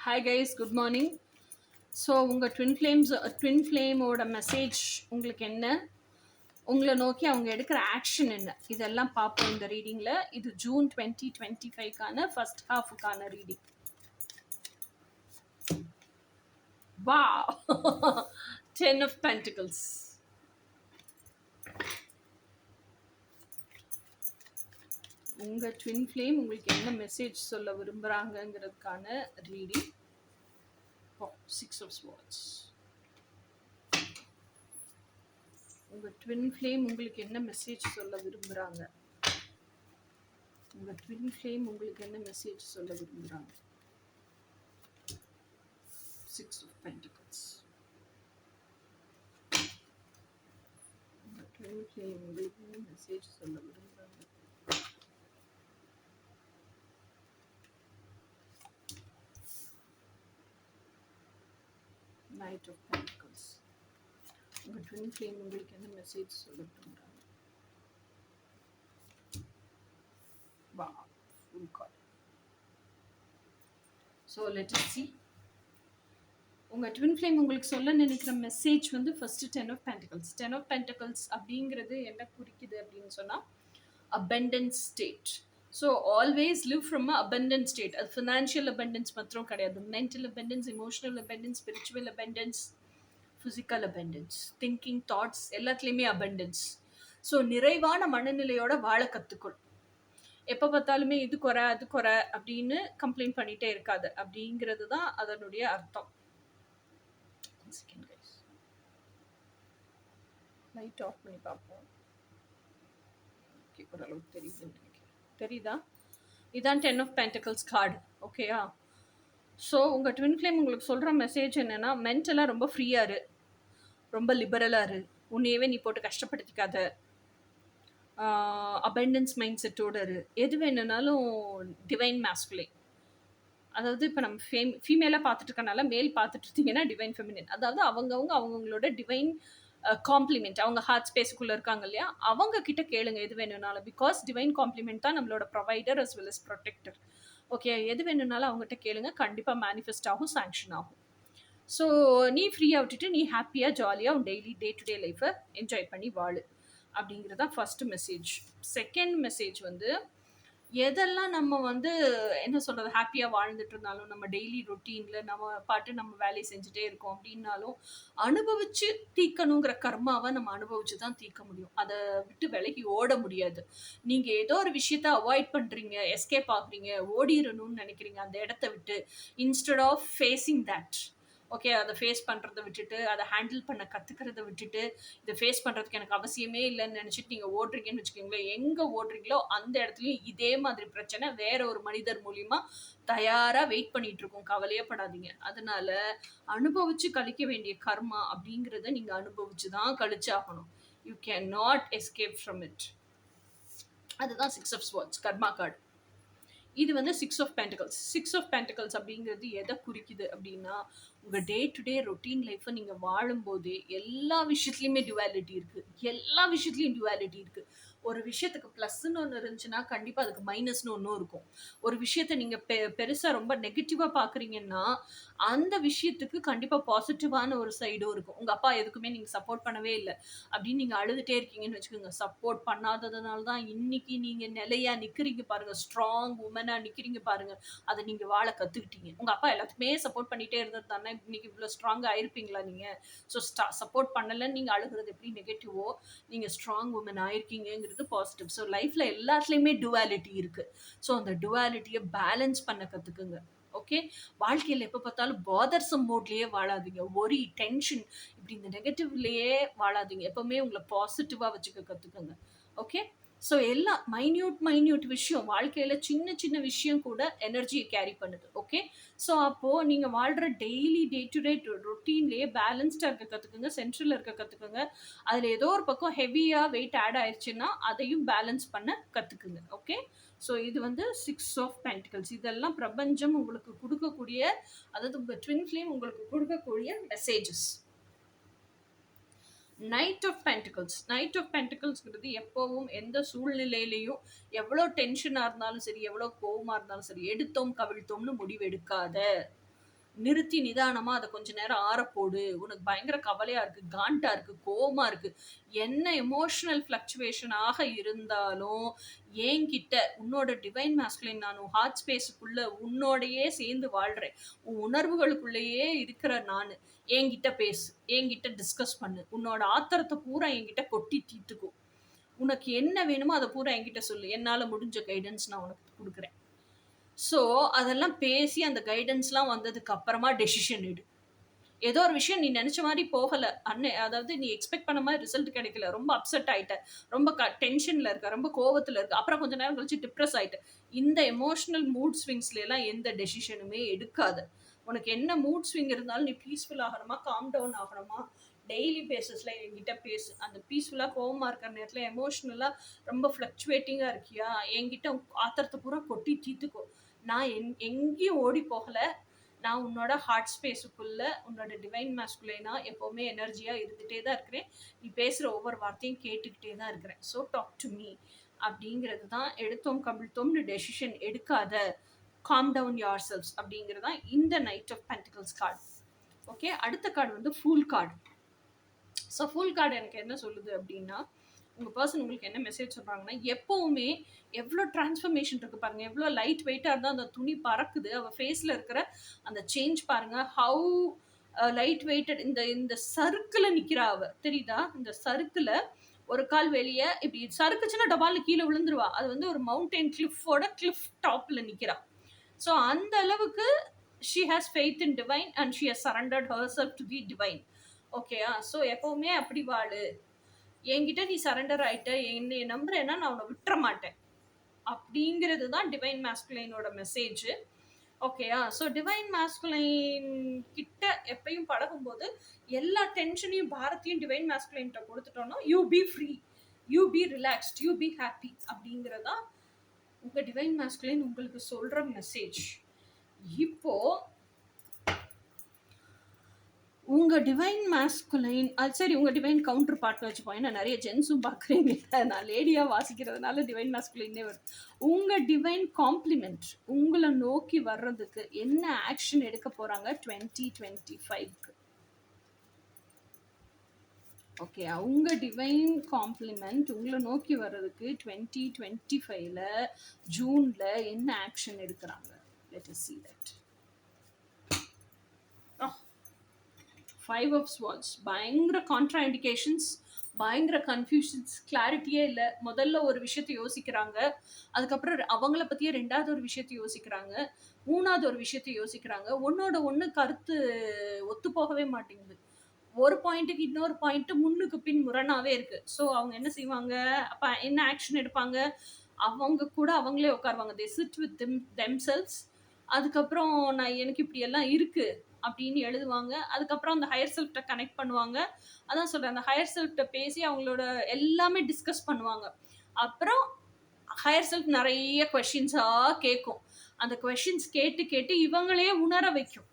Hi guys, good morning. So உங்கள் twin ஃப்ளேமோட message உங்களுக்கு என்ன, உங்களை நோக்கி அவங்க எடுக்கிற ஆக்ஷன் என்ன, இதெல்லாம் பார்ப்போம் இந்த ரீடிங்கில். இது ஜூன் 2025க்கான ஃபர்ஸ்ட் ஹாஃபுக்கான ரீடிங். வா 10 of Pentacles. உங்கள் ட்வின் ஃப்ளேம் உங்களுக்கு என்ன மெசேஜ் சொல்ல விரும்புகிறாங்கங்கிறதுக்கான ரீடிங். 6 of Swords. உங்கள் ட்வின் ஃப்ளேம் உங்களுக்கு என்ன மெசேஜ் சொல்ல விரும்புகிறாங்க, உங்கள் ட்வின் ஃப்ளேம் உங்களுக்கு என்ன மெசேஜ் சொல்ல விரும்புகிறாங்க. 6 of Pentacles. உங்கள் ட்வின் ஃப்ளேம் உங்களுக்கு என்ன மெசேஜ் சொல்ல விரும்புகிறாங்க. Knight of Pentacles. உங்கள் ட்வின் ஃப்ளேம் உங்களுக்கு என்ன மெசேஜ் சொல்ல விரும்புகிறாங்க. Wow, full card. So let us see. உங்கள் ட்வின் ஃப்ளேம் உங்களுக்கு சொல்ல நினைக்கிற மெசேஜ் வந்து first 10 of Pentacles. 10 of Pentacles அப்படிங்கிறது என்ன குறிக்குது அப்படின்னு சொன்னால் abundance state. So always live from a abundant state. அது ஃபினான்ஷியல் abundance மாத்திரம் கிடையாது, mental abundance, emotional abundance, spiritual abundance, physical abundance, thinking, thoughts எல்லாத்துலேயுமே abundance. ஸோ நிறைவான மனநிலையோட வாழ கற்றுக்கொள். எப்போ பார்த்தாலுமே இது குறை அது குறை அப்படின்னு கம்ப்ளைண்ட் பண்ணிகிட்டே இருக்காது அப்படிங்கிறது தான் அதனுடைய அர்த்தம். லைட் ஆஃப் பண்ணி பார்ப்போம். ஓகே, ஓரளவுக்கு தெரியுதுன்னு நினைக்கிறேன். தெரியுதா? இதான் 10 of Pentacles கார்டு. ஓகேயா? ஸோ உங்கள் ட்வின் ஃப்ளேம் உங்களுக்கு சொல்கிற மெசேஜ் என்னென்னா, மென்டலாக ரொம்ப ஃப்ரீயாக இரு, ரொம்ப லிபரலாக இரு, உன்னையவே நீ போட்டு கஷ்டப்படுத்திக்காத, அபண்டன்ஸ் மைண்ட் செட்டோடு இரு. எது வேணுனாலும் டிவைன் மேஸ்குலைன், அதாவது இப்போ நம்ம ஃபீமேலாக பார்த்துட்டு இருக்கனால மேல் பார்த்துட்டு இருந்தீங்கன்னா டிவைன் ஃபெமினின், அதாவது அவங்கவுங்களோட டிவைன் காம்ப்ளிமெண்ட், அவங்க ஹார்ட் ஸ்பேஸுக்குள்ளே இருக்காங்க இல்லையா, அவங்க கிட்ட கேளுங்க எது வேணும்னாலும். பிகாஸ் டிவைன் காம்ப்ளிமெண்ட் தான் நம்மளோட provider as well as protector. Okay, எது வேணும்னாலும் அவங்ககிட்ட கேளுங்க, கண்டிப்பாக மேனிஃபெஸ்ட் ஆகும், சாங்ஷன் ஆகும். ஸோ நீ ஃப்ரீயாக விட்டுட்டு நீ ஹாப்பியாக ஜாலியாக உன் டெய்லி டே டு டே லைஃப்பை என்ஜாய் பண்ணி வாழு அப்படிங்கிறது தான் ஃபர்ஸ்ட் மெசேஜ். செகண்ட் மெசேஜ் வந்து, எதெல்லாம் நம்ம வந்து என்ன சொல்கிறது ஹாப்பியாக வாழ்ந்துட்டு இருந்தாலும், நம்ம டெய்லி ரொட்டீனில் நம்ம பாட்டு நம்ம வேலையை செஞ்சுட்டே இருக்கோம் அப்படின்னாலும், அனுபவித்து தீர்க்கணுங்கிற கர்மாவை நம்ம அனுபவிச்சு தான் தீர்க்க முடியும். அதை விட்டு விலகி ஓட முடியாது. நீங்கள் ஏதோ ஒரு விஷயத்த அவாய்ட் பண்ணுறீங்க, எஸ்கேப் ஆகுறீங்க, ஓடிடணும்னு நினைக்கிறீங்க அந்த இடத்த விட்டு, instead of facing that. Okay, அதை ஃபேஸ் பண்ணுறதை விட்டுட்டு, அதை ஹேண்டில் பண்ண கற்றுக்கிறத விட்டுட்டு, இதை ஃபேஸ் பண்ணுறதுக்கு எனக்கு அவசியமே இல்லைன்னு நினச்சிட்டு நீங்கள் ஓடுறீங்கன்னு வச்சுக்கோங்களேன். எங்கே ஓடுறீங்களோ அந்த இடத்துலையும் இதே மாதிரி பிரச்சனை வேற ஒரு மனிதர் மூலிமா தயாராக வெயிட் பண்ணிட்டு இருக்கோம். கவலையே படாதீங்க. அதனால அனுபவிச்சு கழிக்க வேண்டிய கர்மா அப்படிங்கிறத நீங்கள் அனுபவிச்சு தான் கழிச்சாகணும். You can not escape from it. அதுதான் 6 of Swords கர்மா கார்டு. இது வந்து 6 of Pentacles. 6 of Pentacles அப்படிங்கிறது எதை குறிக்குது அப்படின்னா, உங்கள் டே டு டே ரொட்டீன் லைஃப்பை நீங்கள் வாழும்போதே எல்லா விஷயத்துலையுமே டுவாலிட்டி இருக்குது. எல்லா விஷயத்துலையும் டுவாலிட்டி இருக்குது. ஒரு விஷயத்துக்கு ப்ளஸ்ன்னு ஒன்று இருந்துச்சுன்னா கண்டிப்பாக அதுக்கு மைனஸ்னு ஒன்றும் இருக்கும். ஒரு விஷயத்தை நீங்கள் பெருசாக ரொம்ப நெகட்டிவாக பார்க்குறீங்கன்னா அந்த விஷயத்துக்கு கண்டிப்பாக பாசிட்டிவான ஒரு சைடும் இருக்கும். உங்கள் அப்பா எதுக்குமே நீங்கள் சப்போர்ட் பண்ணவே இல்லை அப்படின்னு நீங்கள் அழுதுகிட்டே இருக்கீங்கன்னு வச்சுக்கோங்க. சப்போர்ட் பண்ணாததுனால தான் இன்னைக்கு நீங்கள் நிலையாக நிற்கிறீங்க பாருங்கள், ஸ்ட்ராங் உமனாக நிற்கிறீங்க பாருங்கள். அதை நீங்கள் வாழ கற்றுக்கிட்டீங்க. உங்கள் அப்பா எல்லாத்துக்குமே சப்போர்ட் பண்ணிகிட்டே இருந்தது தானே இன்னைக்கு இவ்வளோ ஸ்ட்ராங்காக ஆயிருப்பீங்களா நீங்கள்? ஸோ சப்போர்ட் பண்ணலைன்னு நீங்கள் அழுகிறது எப்படி நெகட்டிவோ, நீங்கள் ஸ்ட்ராங் உமன் ஆயிருக்கீங்கிறது பாசிட்டிவ். ஸோ லைஃப்பில் எல்லாத்துலேயுமே டுவாலிட்டி இருக்குது. ஸோ அந்த டுவாலிட்டியை பேலன்ஸ் பண்ண கற்றுக்குங்க. ஓகே, வாழ்க்கையில் எப்போ பார்த்தாலும் பாதர்சம் மோட்லேயே வாழாதீங்க. ஒரி, டென்ஷன், இப்படி இந்த நெகட்டிவ்லேயே வாழாதீங்க. எப்போவுமே உங்களை பாசிட்டிவாக வச்சுக்க கற்றுக்குங்க. ஓகே, ஸோ எல்லாம் மைன்யூட் விஷயம், வாழ்க்கையில் சின்ன சின்ன விஷயம் கூட எனர்ஜியை கேரி பண்ணுது. ஓகே, ஸோ அப்போது நீங்கள் வாழ்கிற டெய்லி டே டு டே ரொட்டீன்லேயே பேலன்ஸ்டாக இருக்க கற்றுக்குங்க, சென்ட்ரலில் இருக்க கற்றுக்குங்க. அதில் ஏதோ ஒரு பக்கம் ஹெவியாக வெயிட் ஆட் ஆயிடுச்சுன்னா அதையும் பேலன்ஸ் பண்ண கற்றுக்குங்க. ஓகே, ஸோ இது வந்து 6 of Pentacles. இதெல்லாம் பிரபஞ்சம் உங்களுக்கு கொடுக்கக்கூடிய, அதாவது உங்கள் ட்வின் ஃப்ளேம் உங்களுக்கு கொடுக்கக்கூடிய messages. Knight of pentacles. Knight of பென்டிகல்ஸ்ங்கிறது எப்போவும் எந்த சூழ்நிலையிலையும் எவ்வளோ டென்ஷனாக இருந்தாலும் சரி, எவ்வளோ கோவமாக இருந்தாலும் சரி, எடுத்தோம் கவிழ்த்தோம்னு முடிவு எடுக்காத. நிறுத்தி நிதானமா அத கொஞ்ச நேரம் ஆறப்போடு. உனக்கு பயங்கர கவலையா இருக்கு, காண்டா இருக்கு, கோவமா இருக்கு. என்ன எமோஷனல் ஃப்ளக்சுவேஷனாக இருந்தாலும், என்கிட்ட உன்னோட டிவைன் மாஸ்குலின் நான் உன் ஹார்ட் ஸ்பேஸ்க்குள்ள உன்னோடையே சேர்ந்து வாழ்றேன். உன் உணர்வுகளுக்குள்ளேயே இருக்கிற நானு. என்கிட்ட பேசு. என்கிட்ட டிஸ்கஸ் பண்ணு. உன்னோட ஆத்திரத்த பூரா என்கிட்ட கொட்டி தீர்த்துக்கோ. உனக்கு என்ன வேணுமோ அத பூரா என்கிட்ட சொல்லு. என்னால முடிஞ்ச கைடன்ஸ் நான் உனக்கு குடுக்குறேன். ஸோ, அதெல்லாம் பேசி அந்த கைடன்ஸ்லாம் வந்ததுக்கு அப்புறமா டெசிஷன் எடு. ஏதோ ஒரு விஷயம் நீ நெனச்ச மாரி போகல. அதாவது நீ எக்ஸ்பெக்ட் பண்ண மாரி ரிசல்ட் கிடைக்கல. ரொம்ப அப்செட் ஆயிட்ட. ரொம்ப டென்ஷன்ல இருக்க. ரொம்ப கோவத்துல இருக்க. அப்புறம் கொஞ்ச நேரம் கழிச்சு டிப்ரஸ் ஆயிட்ட. இந்த எமோஷனல் மூட் ஸ்விங்ஸ்ல எல்லாம் எந்த டெசிஷனுமே எடுக்காத. உனக்கு என்ன மூட் ஸ்விங் இருந்தாலும் நீ பீஸ்ஃபுல் ஆகணுமா, காம் டவுன் ஆகணுமா, டெய்லி பேசிஸ்ல என்கிட்ட பேசு. அந்த பீஸ்ஃபுல்லா கோவமா இருக்கிற நேரத்துல எமோஷனலா ரொம்ப ஃப்ளக்சுவேட்டிங்கா இருக்கியா, என்கிட்ட ஆத்திரத்த பூரா கொட்டி தீர்த்துக்கோ. நான் எங்கேயும் ஓடி போகல. நான் உன்னோட ஹார்ட் ஸ்பேஸுக்குள்ள உன்னோட டிவைன் மாஸ்குலைனா எப்பவுமே எனர்ஜியா இருந்துட்டே தான் இருக்கிறேன். நீ பேசுற ஒவ்வொரு வார்த்தையும் கேட்டுக்கிட்டே தான் இருக்கிறேன். ஸோ டாக் டு மீ அப்படிங்கிறது தான். எடுத்தோம் கவிழ்த்தோம்னு டெசிஷன் எடுக்காத. காம் டவுன் யுவர் செல்ஸ் அப்படிங்கிறது தான் இந்த knight of pentacles card. Okay, அடுத்த கார்டு வந்து fool card. So fool card எனக்கு என்ன சொல்லுது அப்படின்னா, உங்கள் பர்சன் உங்களுக்கு என்ன மெசேஜ் சொல்கிறாங்கன்னா, எப்போவுமே எவ்வளோ டிரான்ஸ்ஃபர்மேஷன் இருக்குது பாருங்கள். எவ்வளோ லைட் வெயிட்டாக இருந்தால் அந்த துணி பறக்குது. அவள் ஃபேஸில் இருக்கிற அந்த சேஞ்ச் பாருங்கள். How light weighted. இந்த சறுக்கில் நிற்கிறா அவள், தெரியுதா? இந்த சறுக்கில் ஒரு கால் வெளியே இப்படி சறுக்குச்சுன்னா டபால்னு கீழே விழுந்துருவா. அது வந்து ஒரு மவுண்டைன் கிளிஃப் டாப்பில் நிற்கிறா. ஸோ அந்த அளவுக்கு she has faith in divine and she has surrendered herself to the divine. ஓகேயா? ஸோ எப்பவுமே அப்படி வாழு. என்கிட்ட நீ சரண்டர் ஆயிட்ட, என்னை நம்புறேன்னா நான் உன்னை விட்டுற மாட்டேன் அப்படிங்கிறது தான் டிவைன் மாஸ்குலைனோட மெசேஜ். ஓகேயா? ஸோ டிவைன் மாஸ்குலைன் கிட்ட எப்பயும் பழகும்போது எல்லா டென்ஷனையும் பாரத்தையும் டிவைன் மாஸ்குலைன்கிட்ட கொடுத்துட்டோம்னா you be free, you be relaxed, you be happy அப்படிங்கிறதா உங்க டிவைன் மாஸ்குலைன் உங்களுக்கு சொல்ற மெசேஜ். இப்போ உங்க டிவைன் மாஸ்குலைன் சரி, உங்க டிவைன் கவுண்டர் பார்ட்னு வச்சுப்போம். ஏன்னா நிறைய ஜென்ஸும் பார்க்குறீங்க. நான் லேடியா வாசிக்கிறதுனால டிவைன் மாஸ்குலைனே வருது. உங்க டிவைன் காம்ப்ளிமெண்ட் உங்களை நோக்கி வர்றதுக்கு என்ன ஆக்ஷன் எடுக்க போறாங்க 2025க்கு? ஓகே, உங்க டிவைன் காம்ப்ளிமெண்ட் உங்களை நோக்கி வர்றதுக்கு 2025ல ஜூன்ல என்ன ஆக்ஷன் எடுக்கிறாங்க? Let us see that. 5 of Swords. பயங்கர கான்ட்ரா இண்டிகேஷன்ஸ், பயங்கர கன்ஃபியூஷன்ஸ், கிளாரிட்டியே இல்லை. முதல்ல ஒரு விஷயத்தை யோசிக்கிறாங்க, அதுக்கப்புறம் அவங்கள பற்றியே ரெண்டாவது ஒரு விஷயத்தை யோசிக்கிறாங்க, மூணாவது ஒரு விஷயத்தை யோசிக்கிறாங்க. ஒன்னோட ஒன்று கருத்து ஒத்து போகவே மாட்டேங்குது. ஒரு பாயிண்ட்டுக்கு இன்னொரு பாயிண்ட் முன்னுக்கு பின் முரணாவே இருக்கு. ஸோ அவங்க என்ன செய்வாங்க? அப்போ என்ன ஆக்ஷன் எடுப்பாங்க? அவங்க கூட அவங்களே உட்காருவாங்க. தே சிட் வித் தெம்செல்ஸ். அதுக்கப்புறம் எனக்கு இப்படி எல்லாம் இருக்கு அப்படின்னு எழுதுவாங்க. அதுக்கப்புறம் அந்த ஹையர் செல்ஃப்ட கனெக்ட் பண்ணுவாங்க. அதான் சொல்றேன், அந்த ஹையர் செல்ஃப்ட பேசி அவங்களோட எல்லாமே டிஸ்கஸ் பண்ணுவாங்க. அப்புறம் ஹையர் செல்ஃப் நிறைய கொஸ்டின்ஸா கேட்கும். அந்த கொஸ்டின்ஸ் கேட்டு கேட்டு இவங்களே உணர வைக்கும்.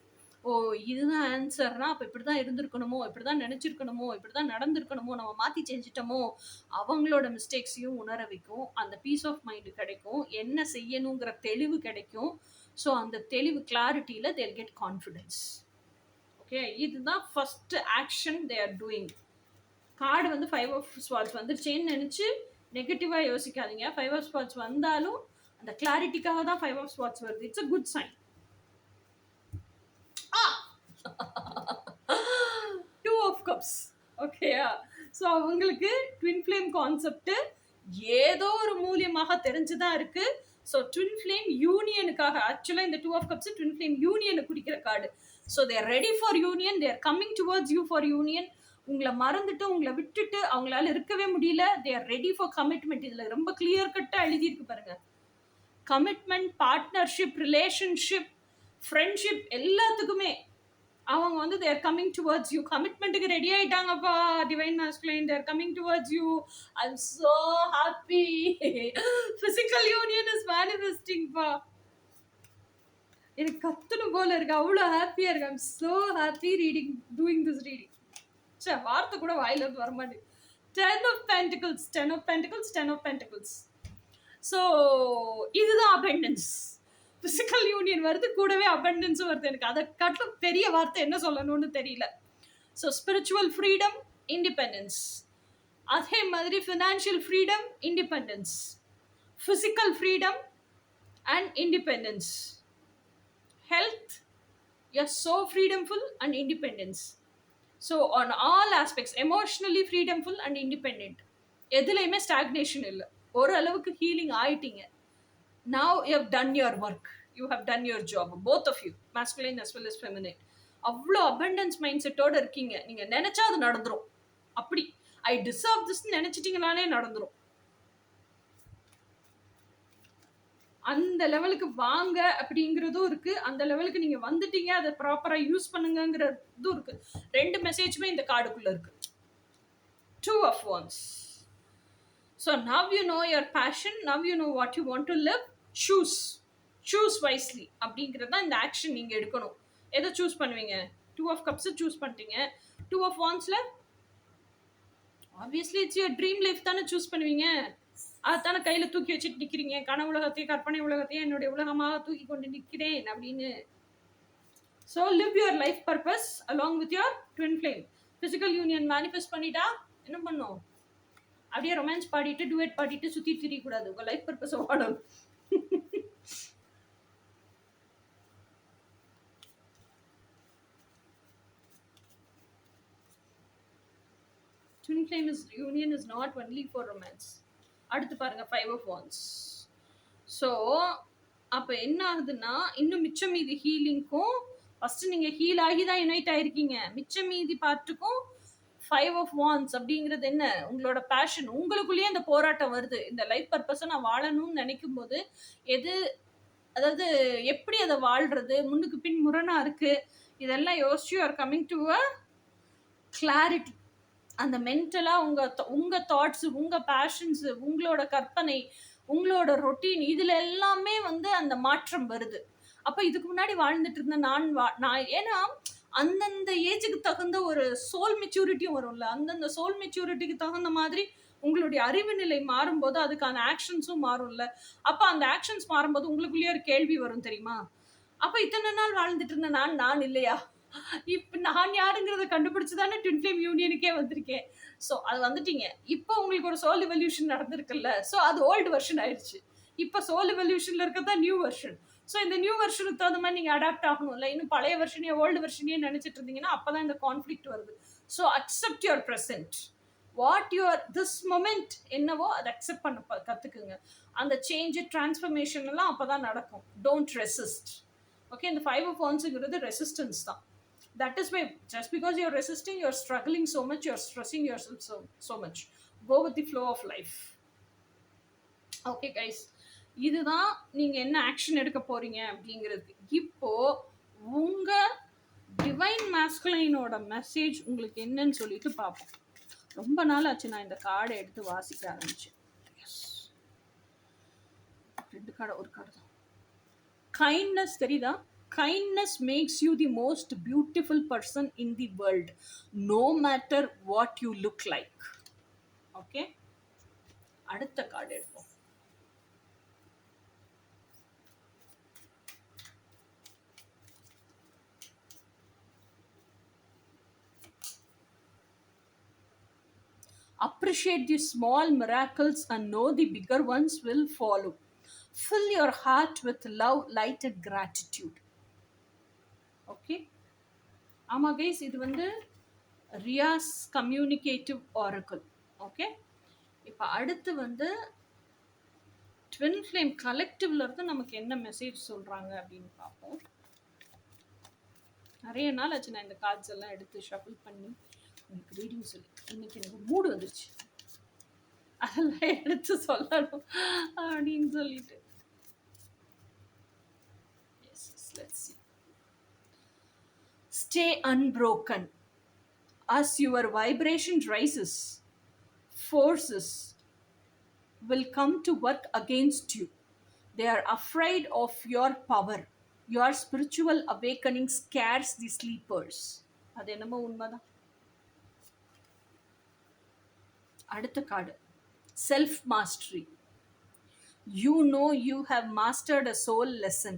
ஓ, இதுதான் ஆன்சர்னா அப்போ இப்படி தான் இருந்திருக்கணுமோ, இப்படி தான் நினச்சிருக்கணுமோ, இப்படி தான் நடந்திருக்கணுமோ, நம்ம மாற்றி செஞ்சிட்டோமோ. அவங்களோட மிஸ்டேக்ஸையும் உணர வைக்கும். அந்த பீஸ் ஆஃப் மைண்டு கிடைக்கும். என்ன செய்யணுங்கிற தெளிவு கிடைக்கும். ஸோ அந்த தெளிவு கிளாரிட்டியில் they'll get confidence. ஓகே, இதுதான் first action they are doing. Card வந்து 5 of Swords வந்துருச்சேன்னு நினச்சி நெகட்டிவாக யோசிக்காதீங்க. 5 of Swords வந்தாலும் அந்த கிளாரிட்டிக்காக தான் 5 of Swords வருது. It's a good sign. 2 of Cups. ஓகேயா? ஸோ அவங்களுக்கு ட்வின் ஃப்ளேம் கான்செப்ட் ஏதோ ஒரு மூலியமாக தெரிஞ்சுதான் இருக்கு. ஸோ ட்வின் ஃப்ளேம் யூனியனுக்காக, ஆக்சுவலாக இந்த 2 of Cups ட்வின் ஃப்ளேம் யூனியனை குறிக்கிற card. So they're ready for union, they're coming towards you for union. உங்களை மறந்துட்டு உங்களை விட்டுட்டு அவங்களால இருக்கவே முடியல. They're ready for commitment. இதில் ரொம்ப கிளியர் கட்டாக எழுதியிருக்கு பாருங்க. கமிட்மெண்ட், பார்ட்னர்ஷிப், ரிலேஷன்ஷிப், ஃப்ரெண்ட்ஷிப் எல்லாத்துக்குமே அவங்க வந்து தேர் கம்மிங் டுவர்ட்ஸ் யூ. கமிட்மெண்ட்டுக்கு ரெடி ஆயிட்டாங்கப்பா divine masculine. They're coming towards you. I am so happy. Physical union is manifesting பா. எனக்கு கத்தணும் போல இருக்கு, அவ்வளோ ஹாப்பியா இருக்கு. I am so happy doing this reading. சே, வார்த்தை கூட வாயில இருந்து வர மாட்டேங்குது. 10 of Pentacles, 10 of Pentacles, 10 of Pentacles. So இதுதான் அபெண்டன்ஸ். பிசிக்கல் யூனியன் வருது, கூடவே அபண்டன்ஸும் வருது. எனக்கு அதை காட்டிலும் பெரிய வார்த்தை என்ன சொல்லணும்னு தெரியல. So spiritual freedom, independence. அதே மாதிரி financial freedom, independence. physical freedom and independence. Health, you're so freedomful and independence. So on all aspects, emotionally freedomful and independent. எதுலையுமே ஸ்டாக்னேஷன் இல்லை, ஒரு அளவுக்கு ஹீலிங் ஆயிட்டீங்க. Now you have done your work, you have done your job, both of you, masculine as well as feminine. அவ்வளோ abundance mind செட்டோட இருக்கீங்க. நீங்க நினைச்சா அது நடந்துரும். அப்படி ஐ டிசர்வ் திஸ் நினைச்சிட்டீங்கனாலே நடந்துரும். அந்த லெவலுக்கு வாங்க அப்படிங்கிறதும் இருக்கு. அந்த லெவலுக்கு நீங்க வந்துட்டீங்க, அதை ப்ராப்பரா யூஸ் பண்ணுங்கிறதும் இருக்கு. ரெண்டு மெசேஜுமே இந்த கார்டுக்குள்ள இருக்கு. 2 of Wands. So now you know your passion, now you know what you want to live. choose wisely அப்படிங்கிறது தான் இந்த ஆக்ஷன் நீங்க எடுக்கணும். எதை சூஸ் பண்ணுவீங்க? 2 of Cups சூஸ் பண்ணிட்டீங்க. 2 of Wandsல obviously it's your dream life தானே சூஸ் பண்ணுவீங்க. அதுதானே கையில தூக்கி வச்சுட்டு நிக்கிறீங்க. கனவு உலகத்தையும் கற்பனை உலகத்தையும் என்னுடைய உலகமாக தூக்கி கொண்டு நிற்கிறேன் அப்படின்னு. So live your life purpose along with your twin flame. Physical union manifest பண்ணிட்டா என்ன பண்ணும்? அப்படியே ரொமான்ஸ் பாடிட்டு டுவேட் பாடிட்டு சுற்றி திரியக்கூடாது. உங்கள் life பர்பஸை வாடணும். Twin flame union is not only for romance. அடுத்து பாருங்க 5 of Wands. ஸோ அப்போ என்ன ஆகுதுன்னா, இன்னும் மிச்சம் மீதி ஹீலிங்க்கும் ஃபர்ஸ்ட் நீங்க ஹீல் ஆகி தான் யுனைட் ஆயிருக்கீங்க. மிச்சம் மீதி பார்ட்டுக்கும் 5 of Wands அப்படிங்கிறது என்ன? உங்களோட பேஷன். உங்களுக்குள்ளேயே இந்த போராட்டம் வருது. இந்த லைஃப் பர்பஸை நான் வாழணும்னு நினைக்கும் போது அதாவது எப்படி அதை வாழ்றது, முன்னுக்கு பின் முரணா இருக்கு, இதெல்லாம் யோசிச்சு are coming to a clarity. அந்த மென்டலாக உங்கள் தாட்ஸு, உங்கள் பேஷன்ஸு, உங்களோட கற்பனை, உங்களோட ரொட்டீன், இதில் எல்லாமே அந்த மாற்றம் வருது. அப்போ இதுக்கு முன்னாடி வாழ்ந்துட்டு இருந்த நான் ஏன்னா அந்தந்த ஏஜுக்கு தகுந்த ஒரு சோல் மெச்சூரிட்டியும் வரும்ல, அந்தந்த சோல் மெச்சூரிட்டிக்கு தகுந்த மாதிரி உங்களுடைய அறிவு நிலை மாறும்போது அதுக்கான ஆக்ஷன்ஸும் மாறும்ல. அப்போ அந்த ஆக்ஷன்ஸ் மாறும்போது உங்களுக்குள்ளேயே ஒரு கேள்வி வரும் தெரியுமா? அப்போ இத்தனை நாள் வாழ்ந்துட்டு இருந்த நான் இல்லையா? இப்போ நான் யாருங்கிறத கண்டுபிடிச்சு தானே ட்வின் ஃப்ளேம் யூனியனுக்கே வந்திருக்கேன். ஸோ அது வந்துட்டீங்க. இப்போ உங்களுக்கு ஒரு சோல் எவல்யூஷன் நடந்திருக்குல்ல. ஸோ அது ஓல்டு வெர்ஷன் ஆயிடுச்சு. இப்போ சோல் எவல்யூஷன்ல இருக்கிறதா நியூ வெர்ஷன். ஸோ இந்த நியூ வெர்ஷனுக்கு தகுந்த மாதிரி நீங்கள் அடாப்ட் ஆகணும்ல. இன்னும் பழைய வெர்ஷனே ஓல்டு வெர்ஷனே நினைச்சிட்டு இருந்தீங்கன்னா அப்போதான் இந்த கான்ஃப்ளிக்ட் வருது. So accept your present. What your this moment என்னவோ அதை அக்செப்ட் பண்ண கற்றுக்குங்க. அந்த சேஞ்சு டிரான்ஸ்ஃபர்மேஷன் எல்லாம் அப்போ தான் நடக்கும். Don't resist. ஓகே, இந்த 5 of Wandsங்கிறது ரெசிஸ்டன்ஸ் தான். That is why just because you're resisting, you're struggling so much, you're stressing yourself so much. Go with the flow of life. Okay guys, இதுதான் நீங்க என்ன action எடுக்க போறீங்க அப்படிங்கிறது. இப்போ உங்க டிவைன் மாஸ்குலைனோட மெசேஜ் உங்களுக்கு என்னன்னு சொல்லிட்டு பார்ப்போம். ரொம்ப நாள் ஆச்சு நான் இந்த கார்டை எடுத்து வாசிக்க ஆரம்பிச்சேன். ரெண்டு கார்டு, ஒரு கார்டு தான். கைண்ட்னஸ் தெரியுதா? Kindness makes you the most beautiful person in the world, no matter what you look like. Okay? அடுத்த கார்டு எடுப்போம். Appreciate the small miracles and know the bigger ones will follow. Fill your heart with love, light and gratitude. Okay, ஆமாம் guys, இது Riyaz communicative Oracle. Okay, இப்போ அடுத்து twin flame கலெக்டிவ்ல இருந்து நமக்கு என்ன message சொல்கிறாங்க அப்படின்னு பார்ப்போம். நிறைய நாள் ஆச்சு நான் இந்த கார்ட்ஸ் எல்லாம் எடுத்து ஷஃபிள் பண்ணி உங்களுக்கு ரீடிங் சொல்லி. இன்னைக்கு எனக்கு மூடு வந்துருச்சு, அதெல்லாம் எடுத்து சொல்லணும் அப்படின்னு சொல்லிட்டு. Let's see. Stay unbroken. As your vibration rises, forces will come to work against you. They are afraid of your power. Your spiritual awakening scares the sleepers. அது என்னமோ உண்மைதான். அடுத்த card, self mastery. You know you have mastered a soul lesson.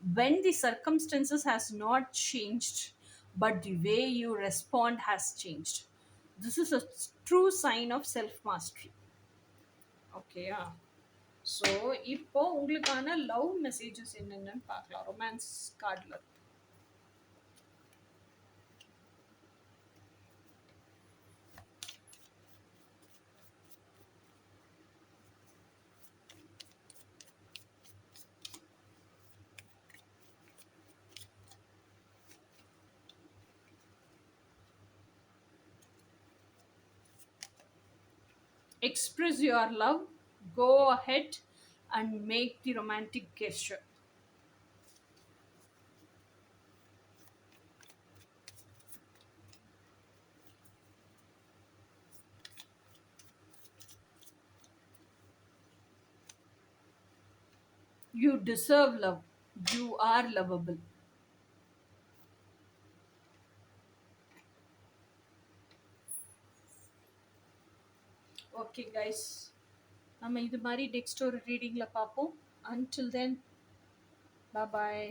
when the circumstances has not changed, but the way you respond has changed. This is a true sign of self mastery. ஓகேயா? So இப்போ உங்களுக்கான love messages என்னென்னு பார்க்கலாம் romance கார்டில். Express your love, go ahead and make the romantic gesture. You deserve love. You are lovable. Okay guys, நம்ம இது மாதிரி next ஒரு ரீடிங்கில் பார்ப்போம். அன்டில் தென், பாய்.